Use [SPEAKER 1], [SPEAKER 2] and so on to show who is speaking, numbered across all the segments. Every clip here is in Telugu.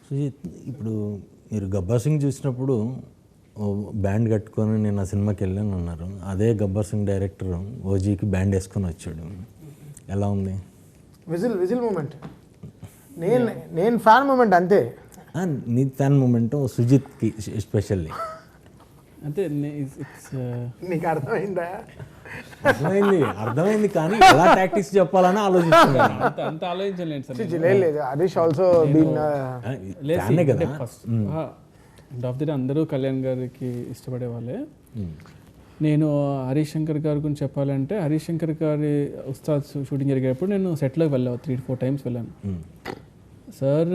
[SPEAKER 1] సుజిత్, ఇప్పుడు మీరు గబ్బర్ సింగ్ చూసినప్పుడు బ్యాండ్ కట్టుకొని నేను ఆ సినిమాకి వెళ్ళాను అన్నారు. అదే గబ్బర్ సింగ్ డైరెక్టర్ ఓజీకి బ్యాండ్ వేసుకొని వచ్చాడు. ఎలా ఉంది?
[SPEAKER 2] Whistle moment. నేను ఫ్యాన్ మూమెంట్ అంతే.
[SPEAKER 1] నీ ఫ్యాన్ మూమెంట్ సుజిత్కి ఎస్పెషల్లీ
[SPEAKER 3] అంటే
[SPEAKER 2] నీకు అర్థమైందా?
[SPEAKER 1] అర్థమైంది కానీ ఎలా టాక్టిక్స్ చెప్పాలని ఆలోచిస్తున్నాను.
[SPEAKER 3] అంత ఆలోచించలేదు సార్.
[SPEAKER 2] లేదు హరీష్ ఆల్సో బీన్
[SPEAKER 1] కదా.
[SPEAKER 3] First end of the day అందరూ కళ్యాణ్ గారికి ఇష్టపడే వాళ్ళే. నేను హరీష్ శంకర్ గారి గురించి చెప్పాలంటే, హరీష్ శంకర్ గారి ఉస్తాద్ షూటింగ్ జరిగేటప్పుడు నేను సెట్లోకి వెళ్ళాను 3-4 టైమ్స్ వెళ్ళాను. Sir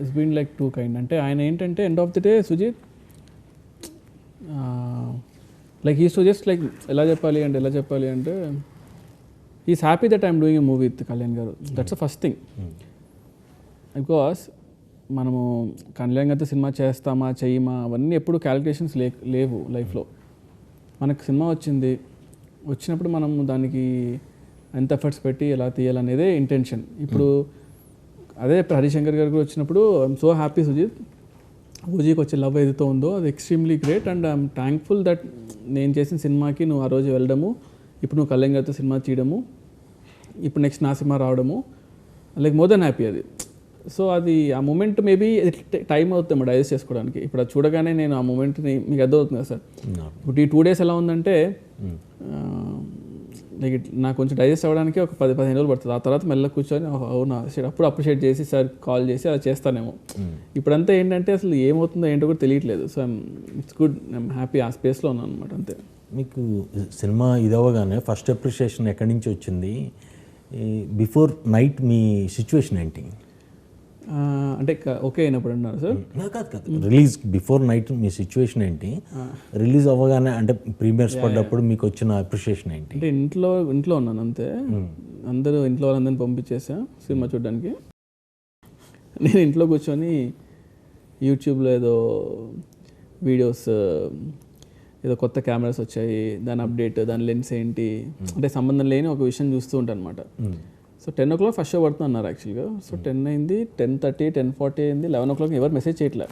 [SPEAKER 3] it's been like too kind. అంటే ఆయన ఏంటంటే end of the day Sujeeth like is to just like ఎలా చెప్పాలి అంటే is happy that I'm doing a movie with Kalyan garu. That's the first thing. Because మనము కళ్యాణ్ గారితో సినిమా చేస్తామా చెయ్యమా అవన్నీ ఎప్పుడు క్యాలిక్యులేషన్స్ లేవు లైఫ్లో. మనకు సినిమా వచ్చినప్పుడు మనం దానికి ఎంత ఎఫర్ట్స్ పెట్టి ఎలా తీయాలనేదే ఇంటెన్షన్. ఇప్పుడు అదే హరిశంకర్ గారు కూడా వచ్చినప్పుడు ఐఎమ్ సో హ్యాపీ సుజిత్, ఓజీకి వచ్చే లవ్ ఏదైతే ఉందో అది extremely great and I'm thankful that నేను చేసిన సినిమాకి నువ్వు ఆ రోజు వెళ్ళడము, ఇప్పుడు నువ్వు కళ్యాణ్ గారితో సినిమా తీయడము, ఇప్పుడు నెక్స్ట్ నా సినిమా రావడము, లైక్ మోర్ దెన్ హ్యాపీ అది. సో అది ఆ మూమెంట్ మేబీ టైం అవుతుంది డైజెస్ట్ చేసుకోవడానికి. ఇప్పుడు అది చూడగానే నేను ఆ మూమెంట్ని మీకు అర్థమవుతుంది కదా సార్. ఇప్పుడు ఈ 2 days ఎలా ఉందంటే లైక్ నాకు కొంచెం డైజెస్ట్ అవ్వడానికి ఒక 10-15 రోజులు పడుతుంది. ఆ తర్వాత మెల్ల కూర్చొని అవునా అప్పుడు అప్రిషియేట్ చేసి సార్ కాల్ చేసి అలా చేస్తానేమో. ఇప్పుడంతా ఏంటంటే అసలు ఏమవుతుందో ఏంటో కూడా తెలియట్లేదు. So it's good, I'm happy ఆ స్పేస్లో ఉన్నాను అనమాట. అంతే.
[SPEAKER 1] మీకు సినిమా ఇదవగానే ఫస్ట్ అప్రిషియేషన్ ఎక్కడి నుంచి వచ్చింది? బిఫోర్ నైట్ మీ సిచ్యువేషన్ ఏంటి?
[SPEAKER 3] అంటే ఓకే అయినప్పుడు అన్నారు సార్.
[SPEAKER 1] కాదు, రిలీజ్ బిఫోర్ నైట్ మీ సిచ్యువేషన్ ఏంటి? రిలీజ్ అవ్వగానే అంటే ప్రీమియర్స్ పడ్డప్పుడు మీకు వచ్చిన అప్రిషియేషన్ ఏంటి?
[SPEAKER 3] అంటే ఇంట్లో ఉన్నాను అంతే. ఇంట్లో వాళ్ళందరినీ పంపించేసా సినిమా చూడడానికి. నేను ఇంట్లో కూర్చొని యూట్యూబ్లో ఏదో వీడియోస్, ఏదో కొత్త కెమెరాస్ వచ్చాయి, దాని అప్డేట్, దాని లెన్స్ ఏంటి అంటే సంబంధం లేని ఒక విషయం చూస్తూ ఉంటాను అనమాట. సో 10 o'clock ఫస్ట్ షో పడుతుంది అన్నారు యాక్చువల్గా. సో 10 అయింది, 10:30, 10:40 అయింది, 11 o'clock ఎవరు మెసేజ్ చేయట్లే.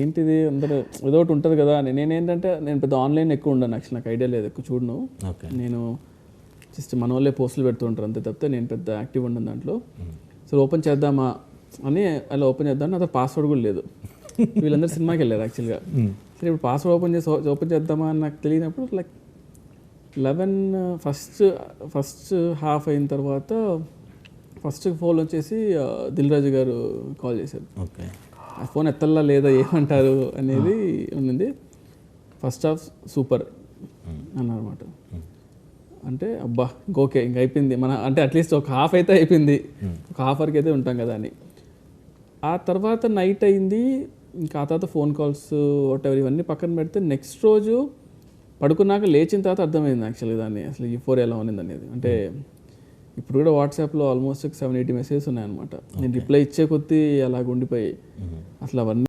[SPEAKER 3] ఏంటిది అందరూ ఏదో ఒకటి ఉంటుంది కదా అని. నేనేంటంటే నేను పెద్ద ఆన్లైన్ ఎక్కువ ఉండను యాక్చువల్, నాకు ఐడియా లేదు, ఎక్కువ చూడను. నేను జస్ట్ మన వాళ్ళే పోస్టులు పెడుతూ ఉంటారు అంతే తప్పితే నేను పెద్ద యాక్టివ్ ఉండను దాంట్లో. సో ఓపెన్ చేద్దామా అని అలా ఓపెన్ చేద్దామని అతను పాస్వర్డ్ కూడా లేదు. వీళ్ళందరూ సినిమాకి వెళ్ళారు యాక్చువల్గా. సరే ఇప్పుడు పాస్వర్డ్ ఓపెన్ చేద్దామా అని నాకు తెలియనప్పుడు లైక్ 11 ఫస్ట్ హాఫ్ అయిన తర్వాత ఫస్ట్ ఫోన్ వచ్చేసి దిల్ రాజు గారు కాల్ చేశారు. ఆ ఫోన్ ఎత్తల్లా లేదా ఏమంటారు అనేది ఉన్నది. ఫస్ట్ హాఫ్ సూపర్ అన్నమాట. అంటే అబ్బా ఓకే ఇంక అయిపోయింది మన అంటే అట్లీస్ట్ ఒక హాఫ్ అయితే అయిపోయింది, ఒక హాఫ్ వరకు అయితే ఉంటాం కదా అని. ఆ తర్వాత నైట్ అయింది, ఇంకా ఆ తర్వాత ఫోన్ కాల్స్ వాటెవర్ ఇవన్నీ పక్కన పెడితే నెక్స్ట్ రోజు పడుకున్నాక లేచిన తర్వాత అర్థమైంది యాక్చువల్గా దాన్ని అసలు యూఫోరియా ఎలా ఉన్నది అనేది. అంటే ఇప్పుడు కూడా వాట్సాప్లో ఆల్మోస్ట్ 7-8 మెసేజెస్ ఉన్నాయన్నమాట. నేను రిప్లై ఇచ్చే కొద్దీ అలాగ ఉండిపోయి అసలు అవన్నీ